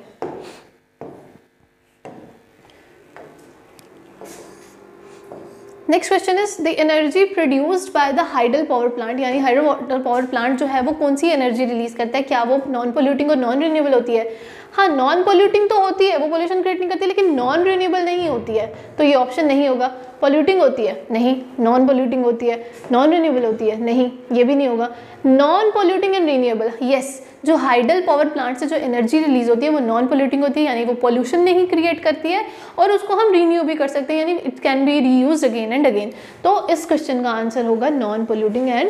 Next question is the energy produced by the hydel power plant, यानी हाइडल वाटर पावर प्लांट जो है वो कौन सी एनर्जी रिलीज करता है, क्या वो नॉन पोल्यूटिंग और नॉन रिन्यूएबल होती है। हाँ, नॉन पोल्यूटिंग तो होती है, वो पोल्यूशन क्रिएट नहीं करती, लेकिन नॉन रिन्यूएबल नहीं होती है, तो ये ऑप्शन नहीं होगा। पोल्यूटिंग होती है, नहीं। नॉन पोल्यूटिंग होती है, नॉन रिन्यूएबल होती है, नहीं, ये भी नहीं होगा। Non polluting and renewable, yes. जो हाइडल पावर प्लांट से जो एनर्जी रिलीज होती है वो नॉन पोल्यूटिंग होती है, यानी वो पोल्यूशन नहीं क्रिएट करती है, और उसको हम रिन्यू भी कर सकते हैं, यानी it can be reused again and again. तो इस क्वेश्चन का आंसर होगा नॉन पोल्यूटिंग एंड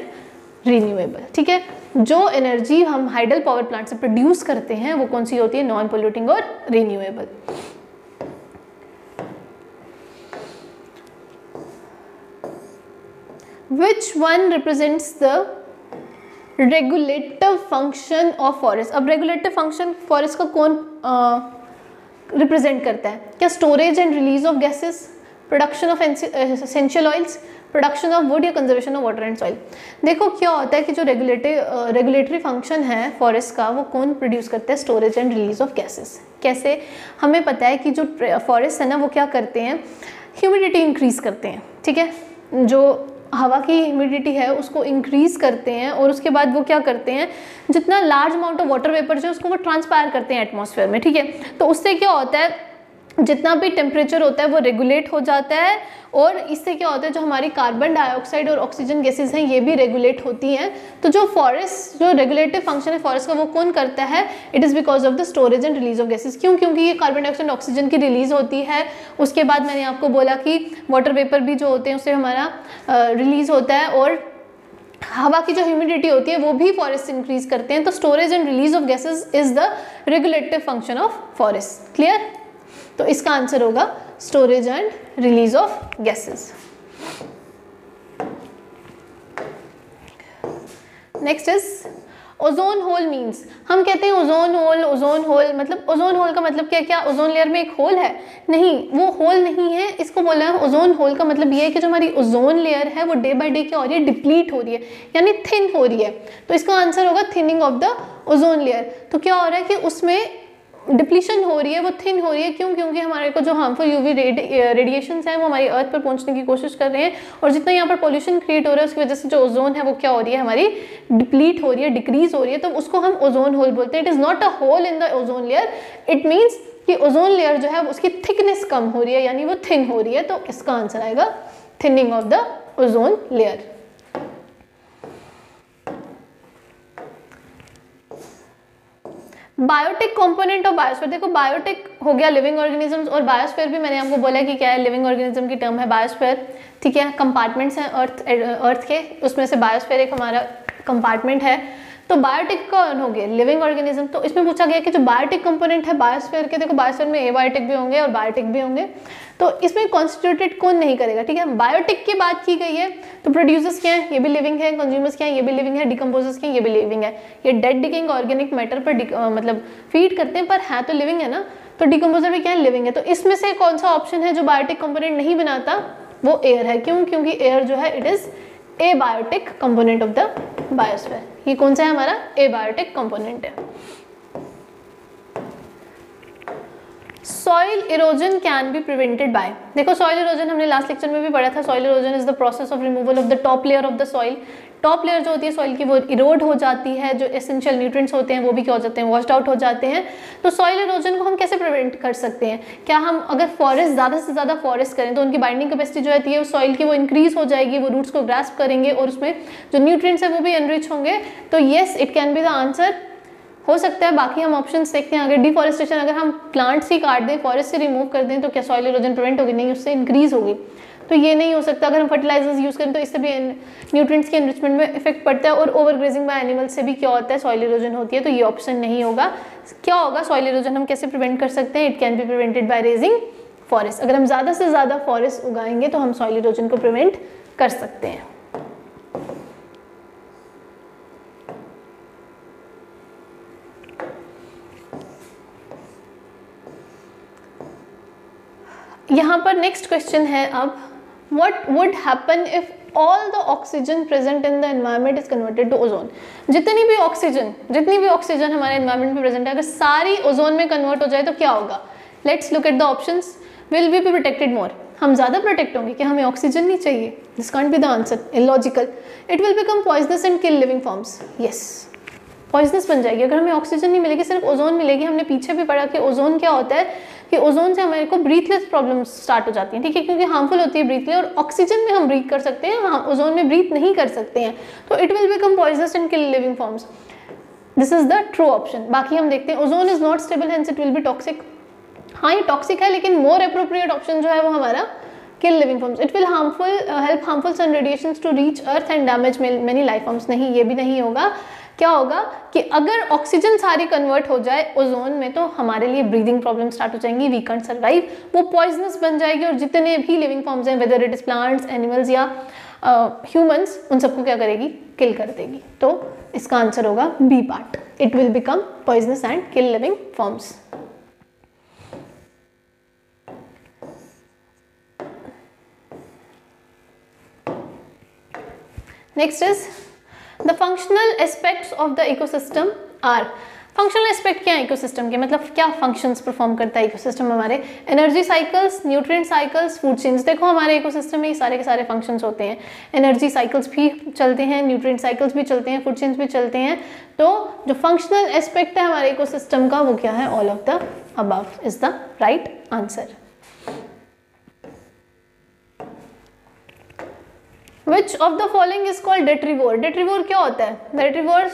रिन्यूएबल, ठीक है। जो एनर्जी हम हाइडल पावर प्लांट से प्रोड्यूस करते हैं वो कौन सी होती है, नॉन पोल्यूटिंग और renewable. Which one represents the regulative function of forest. अब रेगुलेटिव फंक्शन फॉरेस्ट का कौन रिप्रेजेंट करता है, क्या storage and release of gases, production of essential oils, production of wood, या conservation of water and soil. देखो क्या होता है कि जो रेगुलेटरी फंक्शन है फॉरेस्ट का वो कौन प्रोड्यूस करता है, storage and release of gases. कैसे, हमें पता है कि जो फॉरेस्ट है ना वो क्या करते हैं, ह्यूमिडिटी इंक्रीज करते हैं, ठीक है। जो हवा की ह्यूमिडिटी है उसको इंक्रीज करते हैं, और उसके बाद वो क्या करते हैं, जितना large amount of water vapour जो उसको वो ट्रांसपायर करते हैं एटमॉस्फेयर में, ठीक है। तो उससे क्या होता है, जितना भी टेम्परेचर होता है वो रेगुलेट हो जाता है, और इससे क्या होता है, जो हमारी कार्बन डाइऑक्साइड और ऑक्सीजन गैसेस हैं ये भी रेगुलेट होती हैं। तो जो फॉरेस्ट, जो रेगुलेटिव फंक्शन है फॉरेस्ट का वो कौन करता है, it is because of the storage and release of gases. क्यों, क्योंकि ये कार्बन डाइऑक्साइड ऑक्सीजन की रिलीज होती है। उसके बाद मैंने आपको बोला कि वाटर वेपर भी जो होते हैं उससे हमारा रिलीज होता है, और हवा की जो ह्यूमिडिटी होती है वो भी फॉरेस्ट इंक्रीज करते हैं। तो storage and release of gases is the regulative function of forest. Clear. तो इसका आंसर होगा storage and release of gases. Next is ozone hole means. हम कहते हैं ओजोन होल मतलब ओजोन होल का मतलब क्या, ओजोन लेयर में एक होल है, नहीं, वो होल नहीं है। इसको बोला है ओजोन होल का मतलब ये है कि जो हमारी ओजोन लेयर है वो डे बाय डे क्या हो रही है, डिप्लीट हो रही है, यानी थिन हो रही है। तो इसका आंसर होगा thinning of the ozone layer. तो क्या हो रहा है कि उसमें डिप्लीशन हो रही है, वो थिन हो रही है। क्यों, क्योंकि हमारे को जो हार्मफुल यूवी रेडिएशंस हैं वो हमारी अर्थ पर पहुंचने की कोशिश कर रहे हैं, और जितना यहाँ पर पॉल्यूशन क्रिएट हो रहा है उसकी वजह से जो ओजोन है वो क्या हो रही है, हमारी डिप्लीट हो रही है, डिक्रीज हो रही है। तो उसको हम ओजोन होल बोलते हैं। It is not a hole in the ozone layer, it means कि ओजोन लेयर जो है उसकी थिकनेस कम हो रही है, यानी वो थिन हो रही है। तो इसका आंसर आएगा thinning of the ozone layer. Biotic component of biosphere. देखो बायोटिक हो गया लिविंग ऑर्गेनिजम्स, और बायोस्फीयर भी मैंने आपको बोला कि क्या है, लिविंग ऑर्गेनिज्म की टर्म है बायोस्फीयर, ठीक है। कंपार्टमेंट्स हैं अर्थ के, उसमें से बायोस्फीयर एक हमारा कंपार्टमेंट है। तो बायोटिक कौन हो गए, लिविंग ऑर्गेनिज्म। तो इसमें पूछा गया कि जो बायोटिक कंपोनेंट है बायोस्फीयर के, देखो बायोस्फीयर में एबायोटिक भी होंगे और बायोटिक भी होंगे, तो इसमें कॉन्स्टिट्यूटेड कौन नहीं करेगा, ठीक है। बायोटिक की बात की गई है, तो प्रोड्यूसर्स क्या है, ये भी लिविंग है, कंज्यूमर्स क्या है, ये भी लिविंग है, डिकम्पोजर्स क्या है, ये भी लिविंग है। ये डेड डिकेइंग ऑर्गेनिक मैटर पर मतलब फीड करते हैं, पर है तो लिविंग है ना। तो डिकम्पोजर भी क्या है, लिविंग है। तो इसमें से कौन सा ऑप्शन है जो बायोटिक कंपोनेंट नहीं बनाता, वो एयर है। क्यों, क्योंकि एयर जो है it is abiotic component of the biosphere. ये कौन सा है हमारा एबायोटिक कंपोनेंट है। Soil erosion can be prevented by, देखो सॉइल इरोजन हमने लास्ट लेक्चर में भी पढ़ा था। Soil erosion is the process of removal of the top layer of the soil. Top layer जो होती है सॉइल की वो इरोड हो जाती है, जो एसेंशियल न्यूट्रिएंट्स होते हैं वो भी क्या हो जाते हैं, वॉश्ड आउट हो जाते हैं। तो सॉइल इरोजन को हम कैसे प्रिवेंट कर सकते हैं? क्या हम अगर फॉरेस्ट ज़्यादा से ज़्यादा फॉरेस्ट करें तो उनकी बाइंडिंग कैपेसिटी जो रहती है सॉइल की वो इंक्रीज हो जाएगी, वो रूट्स को ग्रास्प करेंगे और उसमें जो न्यूट्रिएंट्स है वो भी एनरिच होंगे। तो yes it can be the answer, हो सकता है। बाकी हम ऑप्शंस देखते हैं। अगर डिफॉरेस्टेशन, अगर हम प्लांट्स ही काट दें, फॉरेस्ट से रिमूव कर दें तो क्या सॉइल इरोजन प्रिवेंट होगी? नहीं, उससे इंक्रीज होगी। तो ये नहीं हो सकता। अगर हम फर्टिलाइजर्स यूज़ करें तो इससे भी न्यूट्रिएंट्स के एनरिचमेंट में इफेक्ट पड़ता है और ओवर ग्रेजिंग बाय एनिमल से भी क्या होता है, सॉइल इरोजन होती है। तो ये ऑप्शन नहीं होगा। क्या होगा, सॉइल इरोजन हम कैसे प्रिवेंट कर सकते हैं? It can be prevented by raising forest. अगर हम ज़्यादा से ज़्यादा फॉरेस्ट उगाएंगे तो हम सॉइल इरोजन को प्रिवेंट कर सकते हैं। यहाँ पर नेक्स्ट क्वेश्चन है अब, what would happen if all the oxygen present in the environment is converted to ozone? जितनी भी ऑक्सीजन हमारे एनवायरनमेंट में प्रेजेंट है अगर सारी ओजोन में कन्वर्ट हो जाए तो क्या होगा? Let's look at the options. Will we be protected more? हम ज़्यादा प्रोटेक्ट होंगे। क्या हमें ऑक्सीजन नहीं चाहिए? This can't be the answer, illogical. It will become poisonous and kill living forms. Yes, poisonous बन जाएगी। अगर हमें ऑक्सीजन नहीं मिलेगी, सिर्फ ओजोन मिलेगी। हमने पीछे भी पढ़ा कि ओजोन क्या होता है, कि ओजोन से हमारे को ब्रीथलेस प्रॉब्लम स्टार्ट हो जाती है, ठीक है, क्योंकि हार्मफुल होती है ब्रीथ ले, और ऑक्सीजन में हम ब्रीथ कर सकते हैं, हाँ ओजोन में ब्रीथ नहीं कर सकते हैं। तो it will become poisonous and kill living forms. This is the true option. बाकी हम देखते हैं, ozone is not stable hence it will be toxic. हाँ ये टॉक्सिक है, लेकिन मोर अप्रोप्रिएट ऑप्शन जो है वो हमारा kill living forms. It will help harmful sun radiations to reach earth and damage many life forms. नहीं, ये भी नहीं होगा। क्या होगा कि अगर ऑक्सीजन सारी कन्वर्ट हो जाए ओजोन में तो हमारे लिए ब्रीदिंग प्रॉब्लम स्टार्ट हो जाएंगी, वी कांट सर्वाइव, वो पॉइजनस बन जाएगी और जितने भी लिविंग फॉर्म्स हैं, whether it is plants, animals या ह्यूमंस, उन सबको क्या करेगी, किल कर देगी। तो इसका आंसर होगा B part, it will become poisonous and kill living forms. Next is the functional aspects of the ecosystem are. Functional aspect क्या है इकोसिस्टम के, मतलब क्या फंक्शंस परफॉर्म करता है इकोसिस्टम हमारे? Energy cycles, nutrient cycles, food chains. देखो हमारे इकोसिस्टम में ये सारे के सारे फंक्शंस होते हैं। एनर्जी साइकिल्स भी चलते हैं, न्यूट्रिएंट साइकिल्स भी चलते हैं, फूड चेन्स भी चलते हैं। तो जो फंक्शनल एस्पेक्ट है हमारे इकोसिस्टम का वो क्या है? All of the above is the right answer. Which of the following is called detrivore? detrivore क्या होता है? detrivore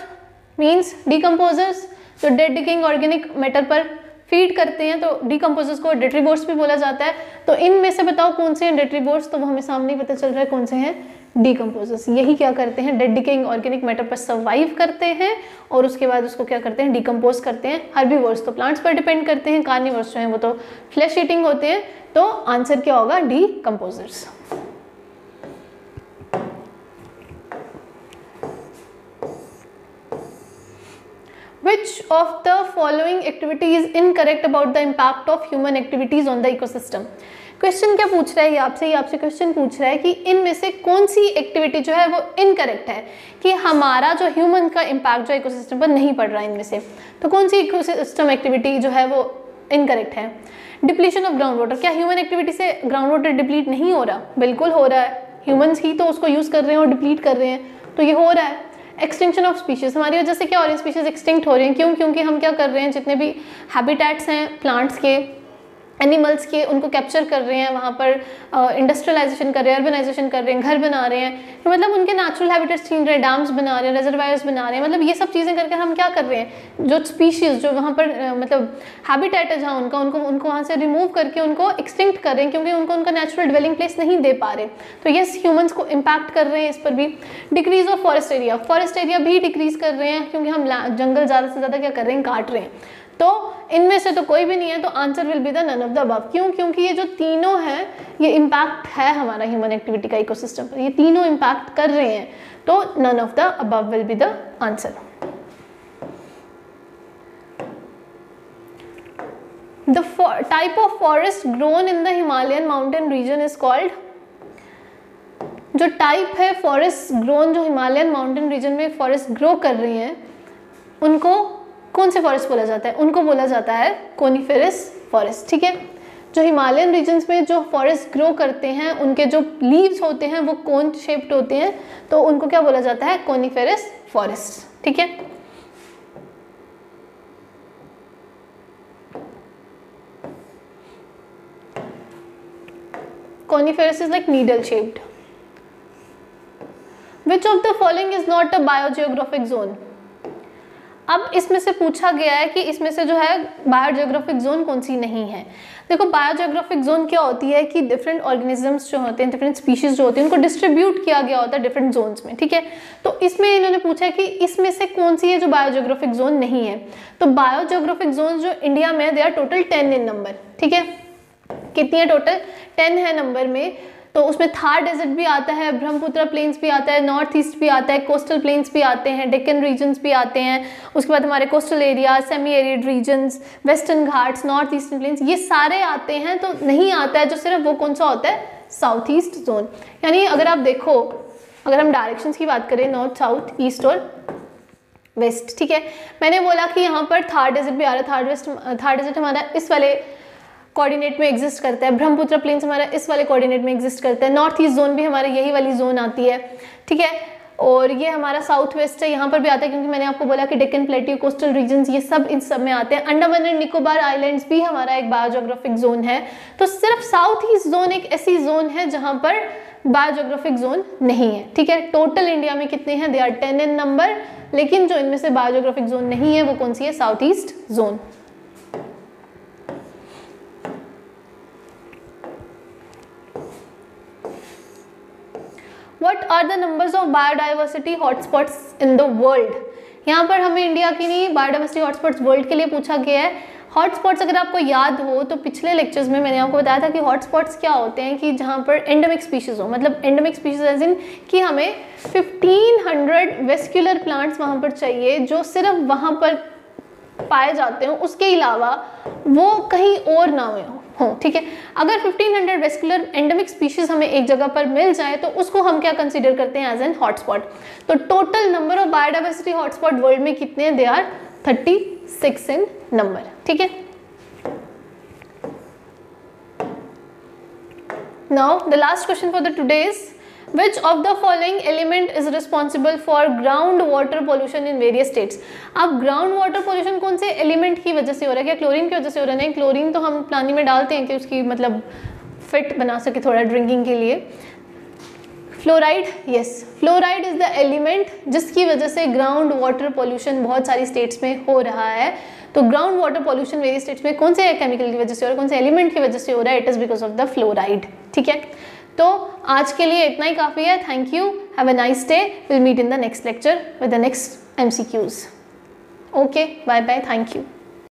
means decomposers, जो dead decaying organic matter पर फीड करते हैं, तो decomposers को detrivores भी बोला जाता है। तो इनमें से बताओ कौन से हैं detrivores? तो वो हमें सामने पता चल रहा है कौन से हैं, decomposers। यही क्या करते हैं, dead decaying organic matter पर सर्वाइव करते हैं और उसके बाद उसको क्या करते हैं, डिकम्पोज करते हैं। herbivores तो प्लांट्स पर डिपेंड करते हैं, कार्निवर्स जो हैं वो तो फ्लैश ईटिंग होते हैं। तो आंसर क्या होगा, decomposers। Which of the following activity is incorrect about the impact of human activities on the ecosystem? Question क्या पूछ रहा है ये आपसे क्वेश्चन पूछ रहा है कि इनमें से कौन सी एक्टिविटी जो है वो इनकरेक्ट है, कि हमारा जो ह्यूमन का इम्पैक्ट जो इकोसिस्टम पर नहीं पड़ रहा है इनमें से। तो कौन सी इकोसिस्टम एक्टिविटी जो है वो इनकरेक्ट है? Depletion of ground water. क्या ह्यूमन एक्टिविटी से ग्राउंड वाटर डिप्लीट नहीं हो रहा? बिल्कुल हो रहा है, ह्यूमंस ही तो उसको यूज़ कर रहे हैं और डिप्लीट कर रहे हैं, तो ये हो रहा है। एक्सटिंक्शन ऑफ स्पीशीज, हमारी वजह से क्या हो रही है, स्पीशीज एक्सटिंक्ट हो रही हैं। क्यों? क्योंकि हम क्या कर रहे हैं, जितने भी हैबिटेट्स हैं प्लांट्स के, एनिमल्स के, उनको कैप्चर कर रहे हैं, वहाँ पर इंडस्ट्रियलाइजेशन कर रहे हैं, अर्बनाइजेशन कर रहे हैं, घर बना रहे हैं, तो मतलब उनके नेचुरल हैबिटेट्स छीन रहे हैं, डैम्स बना रहे हैं, रिजर्वायर्स बना रहे हैं। मतलब ये सब चीज़ें करके हम क्या कर रहे हैं, जो स्पीशीज़ जो वहाँ पर मतलब हैबिटेट है जहाँ उनको वहाँ से रिमूव करके उनको एक्सटिंक्ट कर रहे हैं, क्योंकि उनको उनका नेचुरल डिवेलिंग प्लेस नहीं दे पा रहे। तो यस, ह्यूमंस को इम्पैक्ट कर रहे हैं इस पर भी। डिक्रीज ऑफ फॉरेस्ट एरिया भी डिक्रीज कर रहे हैं, क्योंकि हम जंगल ज़्यादा से ज़्यादा क्या कर रहे हैं, काट रहे हैं। तो इनमें से तो कोई भी नहीं है, तो answer will be the none of the above. क्यों? क्योंकि ये जो तीनों हैं ये इम्पैक्ट है हमारा ह्यूमन एक्टिविटी का इकोसिस्टम पर, ये तीनों इम्पैक्ट कर रहे हैं, तो none of the above will be the answer. The type of forest grown in the Himalayan mountain region is called, जो टाइप है फॉरेस्ट ग्रोन, जो हिमालयन माउंटेन रीजन में फॉरेस्ट ग्रो कर रही हैं, उनको कौन से फॉरेस्ट बोला जाता है? उनको बोला जाता है कोनिफेरस फॉरेस्ट। ठीक है, जो हिमालयन रीजन्स में जो फॉरेस्ट ग्रो करते हैं उनके जो लीव्स होते हैं वो कोन शेप्ड होते हैं, तो उनको क्या बोला जाता है? Coniferous forest. ठीक है, coniferous is like needle shaped. Which of the following is not a biogeographic zone? अब इसमें से पूछा गया है कि इसमें से जो है बायोजियोग्राफिक जोन कौन सी नहीं है। देखो, बायोजियोग्राफिक जोन क्या होती है कि डिफरेंट ऑर्गेनिजम्स जो होते हैं, डिफरेंट स्पीशीज जो होती हैं, उनको डिस्ट्रीब्यूट किया गया होता है डिफरेंट जोन्स में। ठीक है, तो इसमें इन्होंने पूछा है कि इसमें से कौन सी है जो बायोजियोग्राफिक जोन नहीं है। तो बायोजियोग्राफिक जोन जो इंडिया में, they are total 10 in number. ठीक है, कितनी है टोटल? 10 है नंबर में। तो उसमें थार डेजर्ट भी आता है, ब्रह्मपुत्र प्लेन्स भी आता है, नॉर्थ ईस्ट भी आता है, कोस्टल प्लेन्स भी आते हैं, डेक्कन रीजन्स भी आते हैं, उसके बाद हमारे coastal area, semi arid regions, western Ghats, north eastern plains, ये सारे आते हैं। तो नहीं आता है जो सिर्फ वो कौन सा होता है? South east zone. यानी अगर आप देखो, अगर हम डायरेक्शंस की बात करें, नॉर्थ, साउथ, ईस्ट और वेस्ट। ठीक है, मैंने बोला कि यहाँ पर थार डेजर्ट भी आ रहा है। थार डेजर्ट हमारा इस वाले कोऑर्डिनेट में एग्जिस्ट करता है, ब्रह्मपुत्र प्लेन्स हमारा इस वाले कोऑर्डिनेट में एग्जिस्ट करता है, नॉर्थ ईस्ट जोन भी हमारा यही वाली जोन आती है। ठीक है, और ये हमारा साउथ वेस्ट है, यहाँ पर भी आता है, क्योंकि मैंने आपको बोला कि डेक्कन प्लेट्यू, कोस्टल रीजन्स, ये सब इन सब में आते हैं। अंडमान एंड निकोबार आइलैंड्स भी हमारा एक बायोजियोग्राफिक जोन है। तो सिर्फ साउथ ईस्ट जोन एक ऐसी जोन है जहाँ पर बायोजियोग्राफिक जोन नहीं है। ठीक है, टोटल इंडिया में कितने हैं? दे आर 10 इन नंबर, लेकिन जो इनमें से बायोजियोग्राफिक जोन नहीं है वो कौन सी है? South east zone. What are the numbers of biodiversity hotspots in the world? यहाँ पर हमें इंडिया की नहीं, बायोडाइवर्सिटी हॉटस्पॉट्स वर्ल्ड के लिए पूछा गया है। हॉटस्पॉट्स अगर आपको याद हो तो पिछले लेक्चर्स में मैंने आपको बताया था कि हॉटस्पॉट्स क्या होते हैं कि जहाँ पर एंडेमिक स्पीशीज हो, मतलब एंडेमिक स्पीशीज एज इन कि हमें 1500 वेस्क्यूलर प्लांट्स वहाँ पर चाहिए जो सिर्फ वहाँ पर पाए जाते हो, उसके अलावा वो कहीं और ना हो। ठीक है, अगर 1500 वेस्कुलर एंडेमिक स्पीशीज हमें एक जगह पर मिल जाए तो उसको हम क्या कंसीडर करते हैं? As an hotspot. तो total number of biodiversity hotspot world में कितने हैं? They are 36 in number. ठीक है, now the last question for the today is Which of the following element is responsible for groundwater pollution in various states? अब ground water pollution कौन से element की वजह से हो रहा है? क्या क्लोरीन की वजह से हो रहा है? नहीं, क्लोरीन तो हम पानी में डालते हैं कि उसकी मतलब फिट बना सके थोड़ा ड्रिंकिंग के लिए। Fluoride, yes, fluoride is the element जिसकी वजह से ग्राउंड वाटर पोल्यूशन बहुत सारी स्टेट्स में हो रहा है। तो ground water pollution various states में कौन से केमिकल की वजह से हो रहा है, कौन से एलिमेंट की वजह से हो रहा है? It is because of the fluoride. ठीक है, तो आज के लिए इतना ही काफ़ी है। Thank you, have a nice day, will meet in the next lecture with the next MCQs। Okay, bye bye, thank you.